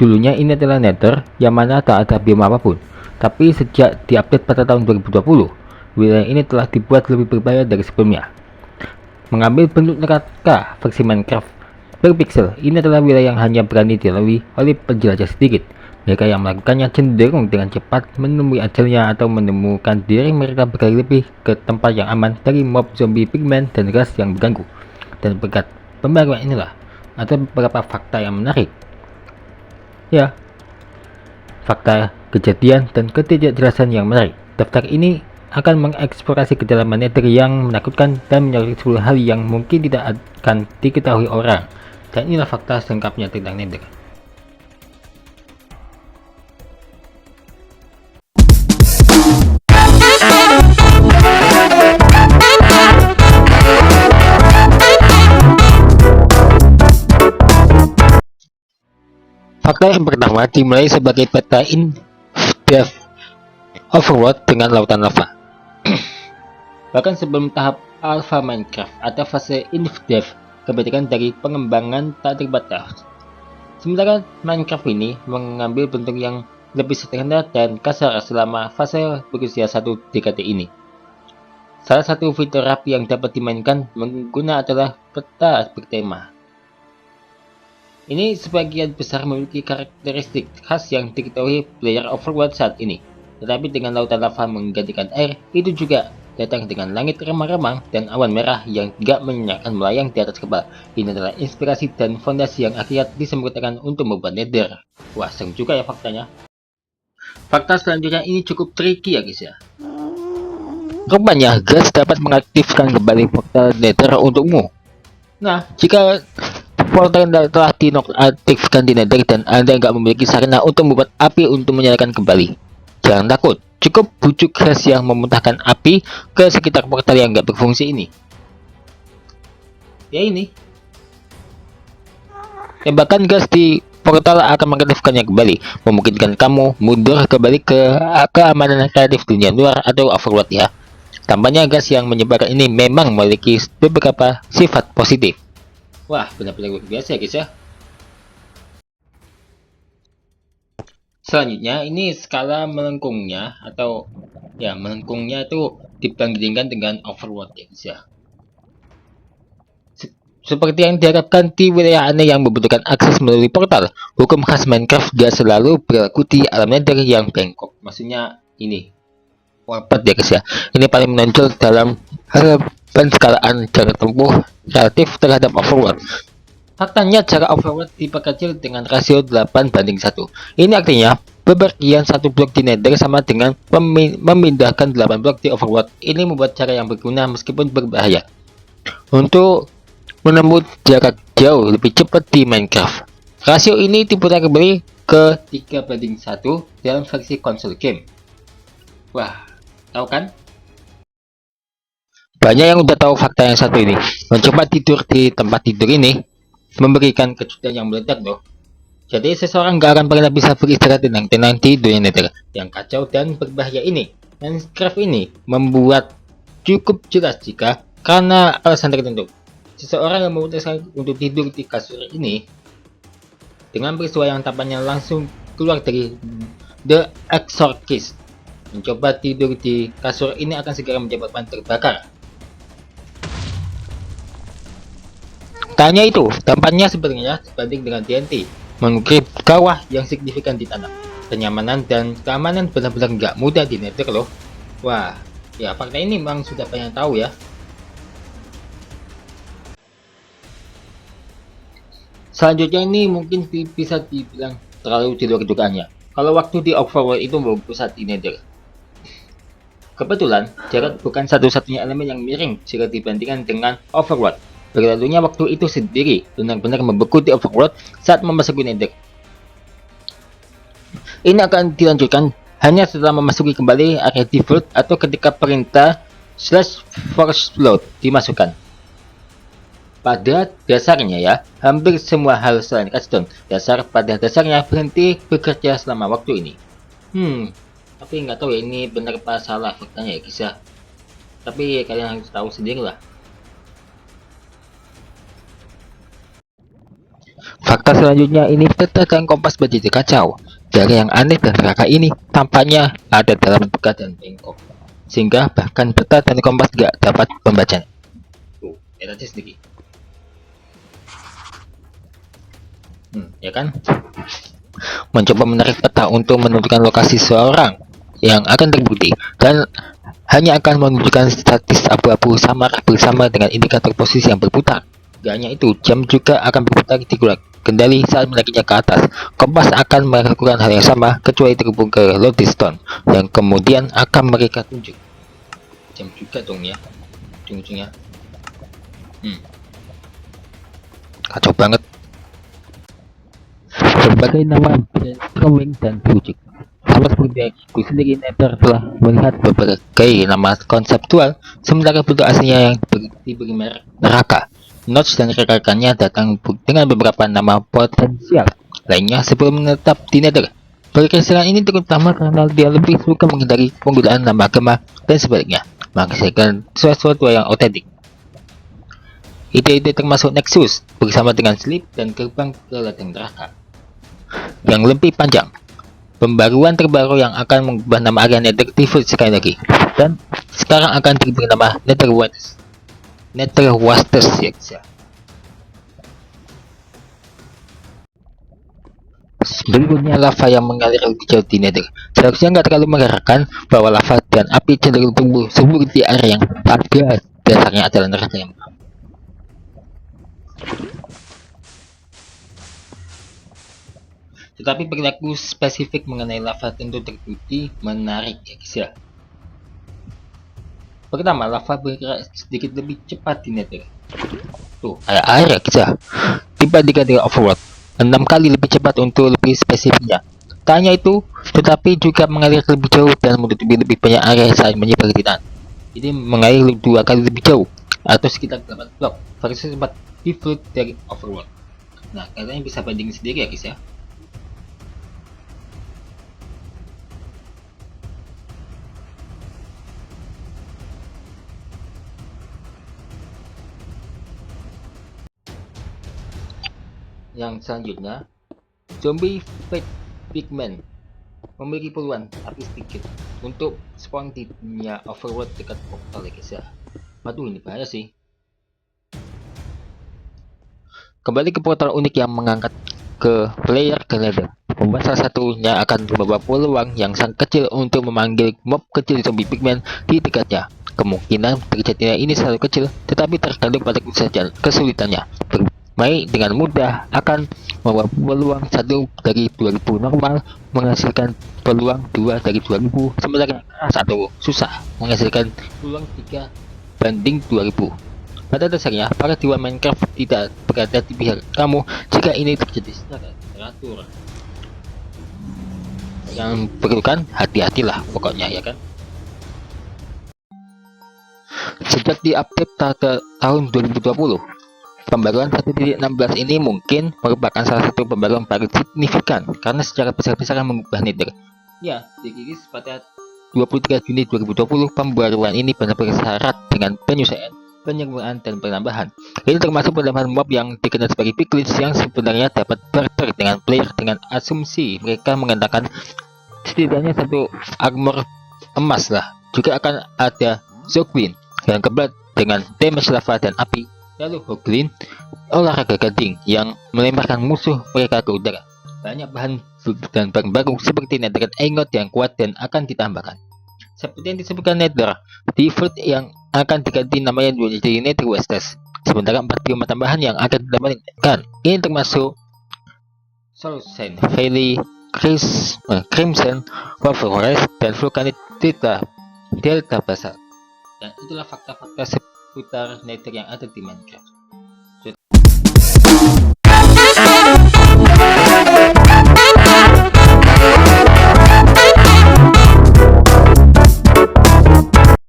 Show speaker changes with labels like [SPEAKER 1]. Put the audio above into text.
[SPEAKER 1] Dulunya ini adalah Nether yang mana tak ada biome apapun, tapi sejak diupdate pada tahun 2020, wilayah ini telah dibuat lebih berbahaya dari sebelumnya. Mengambil bentuk neraka versi Minecraft berpixel, ini adalah wilayah yang hanya berani dilalui oleh penjelajah sedikit. Mereka yang melakukannya cenderung dengan cepat menemui ajalnya atau menemukan diri mereka berkali lebih ke tempat yang aman dari mob zombie, pigman, dan gas yang mengganggu. Dan berkat pembaruan inilah ada beberapa fakta yang menarik. Ya, fakta, kejadian, dan ketidakjelasan yang menarik. Daftar ini akan mengeksplorasi kedalaman Nether yang menakutkan dan menyoroti 10 hal yang mungkin tidak akan diketahui orang. Dan inilah fakta selengkapnya tentang Nether. Fakta yang pertama dimulai sebagai peta in-depth overworld dengan lautan lava. Bahkan sebelum tahap alpha Minecraft atau fase in-depth, kebijakan dari pengembangan tak terbatas. Sementara Minecraft ini mengambil bentuk yang lebih sederhana dan kasar selama fase berusia 1 dekade ini. Salah satu fitur rapi yang dapat dimainkan menggunakan adalah peta bertema. Ini sebagian besar memiliki karakteristik khas yang diketahui player Overworld saat ini. Tetapi dengan lautan lava menggantikan air, itu juga datang dengan langit remang-remang dan awan merah yang gak menyenangkan melayang di atas kepala. Ini adalah inspirasi dan fondasi yang akhirnya disempurnakan untuk membuat Nether. Wah, seru juga ya faktanya. Fakta selanjutnya ini cukup tricky ya guys ya. Rupanya gas dapat mengaktifkan kembali portal Nether untukmu. Nah, jika portal telah dinonaktifkan di Nether dan Anda nggak memiliki sarana untuk membuat api untuk menyalakan kembali, jangan takut. Cukup bujuk gas yang memuntahkan api ke sekitar portal yang nggak berfungsi ini. Ya ini. Tembakan gas di portal akan mengaktifkannya kembali, memungkinkan kamu mundur kembali ke keamanan kreatif dunia luar atau Overworld ya. Tambahnya gas yang menyebarkan ini memang memiliki beberapa sifat positif. Wah, benar-benar luar biasa ya guys ya. Selanjutnya ini skala melengkungnya atau ya melengkungnya itu dibandingkan dengan Overworld ya guys ya. Seperti yang diharapkan di wilayah aneh yang membutuhkan akses melalui portal, hukum khas Minecraft gak selalu berlaku di alam Nether yang bengkok. Maksudnya ini warped ya guys ya. Ini paling menonjol dalam harapan skalaan jarak tempuh relatif terhadap Overworld. Faktanya jarak Overworld diperkecil dengan rasio 8:1. Ini artinya bepergian satu blok di Nether sama dengan memindahkan 8 blok di Overworld. Ini membuat cara yang berguna meskipun berbahaya untuk menempuh jarak jauh lebih cepat di Minecraft. Rasio ini diputar kembali ke 3:1 dalam versi konsol game. Wah, tahu kan? Banyak yang udah tahu fakta yang satu ini. Mencoba tidur di tempat tidur ini memberikan kejutan yang meledak loh. Jadi seseorang gak akan pernah bisa beristirahat tenang-tenang di dunia Nether yang kacau dan berbahaya ini. Minecraft ini membuat cukup jelas jika karena alasan tertentu seseorang yang memutuskan untuk tidur di kasur ini dengan peristiwa yang tampaknya langsung keluar dari The Exorcist. Mencoba tidur di kasur ini akan segera menyebabkan terbakar. Tanya itu, tampaknya sebenarnya sebanding dengan TNT, mengukir kawah yang signifikan di tanah. Kenyamanan dan keamanan benar-benar nggak mudah di Nether loh. Wah, ya fakta ini memang sudah banyak tahu ya. Selanjutnya ini mungkin bisa dibilang terlalu di luar dugaannya. Kalau waktu di Overworld itu berpusat di Nether. Kebetulan, jarak bukan satu-satunya elemen yang miring jika dibandingkan dengan Overworld. Berlalunya waktu itu sendiri benar-benar membeku di Overworld saat memasuki Nether. Ini akan dilanjutkan hanya setelah memasuki kembali area default atau ketika perintah /force load dimasukkan. Pada dasarnya ya, hampir semua hal selain Redstone dasar pada dasarnya berhenti bekerja selama waktu ini. Tapi nggak tahu ya ini benar apa salah faktanya ya guys ya. Tapi kalian harus tahu sendiri lah. Fakta selanjutnya, ini peta dan kompas begitu kacau. Dari yang aneh dan neraka ini tampaknya ada dalam peta dan bengkok, sehingga bahkan peta dan kompas gak dapat membacanya. Tuh, lihat aja sendiri. Ya kan? Mencoba menarik peta untuk menentukan lokasi seorang yang akan terbukti dan hanya akan menunjukkan statis abu-abu samar bersama dengan indikator posisi yang berputar. Gak hanya itu, jam juga akan berputar di kendali saat menaikinya ke atas. Kompas akan melakukan hal yang sama kecuali terhubung ke lodestone yang kemudian akan mereka tunjuk. Jam juga dong ya, ujung-ujungnya. Kacau banget. Berbagai nama brainstorming dan bujuk. Sama seperti aku sendiri, Nether telah melihat berbagai nama konseptual, sementara bentuk aslinya yang diberi merek neraka. Notch dan rekan-rekannya datang dengan beberapa nama potensial lainnya sebelum menetap di Nether. Pergeseran ini terutama karena dia lebih suka menghindari penggunaan nama agama dan sebaliknya, menghasilkan sesuatu yang otentik. Ide-ide termasuk Nexus bersama dengan Sleep dan gerbang ke ladang neraka yang lebih panjang. Pembaruan terbaru yang akan mengubah nama area Nether sekali lagi, dan sekarang akan diberi nama Nether Wasters ya. Berikutnya, lava yang mengalir lebih jauh di Nether. Seharusnya nggak terlalu mengherankan bahwa lava dan api cenderung tumbuh subur di area yang pada dasarnya adalah neraka yang tetapi perilaku spesifik mengenai lava tentu terbukti menarik ya guys ya. Pertama, lava bergerak sedikit lebih cepat di Nether. Tuh, kayak air ya guys ya. Dibandingkan dengan Overworld, 6 kali lebih cepat untuk lebih spesifiknya. Tak hanya itu, tetapi juga mengalir lebih jauh dan menutupi lebih banyak area saat menyebar di tanah. Ini mengalir 2 kali lebih jauh, atau sekitar 8 blok, versus 4 pivot dari Overworld. Nah, kalian bisa bandingin sendiri ya guys ya. Yang selanjutnya, zombie fake pigman memiliki peluang tapi sedikit untuk spawn di dunia Overworld dekat portal ya guys ya. Waduh, ini bahaya sih. Kembali ke portal unik yang mengangkat ke player ke Nether. Membuat salah satunya akan membawa peluang yang sangat kecil untuk memanggil mob kecil zombie pigman di dekatnya. Kemungkinan terjadinya ini selalu kecil, tetapi tergantung pada kesulitannya. Bermain dengan mudah akan membawa peluang 1 dari 2000 normal menghasilkan peluang 2 dari 2000, sementara keras atau susah menghasilkan peluang 3 banding 2000. Pada dasarnya, para dewa Minecraft tidak berada di pihak kamu jika ini terjadi secara teratur. Yang perlu kan hati-hatilah pokoknya ya kan. Sejak di-update tahun 2020, pembaruan 1.16 ini mungkin merupakan salah satu pembaruan paling signifikan karena secara besar-besaran mengubah Nether. Ya, dirilis pada 23 Juni 2020, pembaruan ini benar-benar syarat dengan penyesuaian, penyempurnaan, dan penambahan. Ini termasuk penambahan mob yang dikenal sebagai piglins yang sebenarnya dapat barter dengan player dengan asumsi mereka mengenakan setidaknya 1 armor emas lah. Juga akan ada Zoglin yang kebal dengan damage lava dan api. Lalu Hoglin, olahraga gading yang melemparkan musuh mereka ke udara. Banyak bahan dan barang baru seperti netherite ingot yang kuat dan akan ditambahkan. Seperti yang disebutkan Nether, default yang akan diganti namanya menjadi Nether Wasters. Sementara 4 bioma tambahan yang akan ditambahkan ini termasuk Soul Sand Valley, Crimson Lava Forest, dan Volcanic Delta Basalt. Dan itulah fakta-fakta seputar Nether yang ada di Minecraft.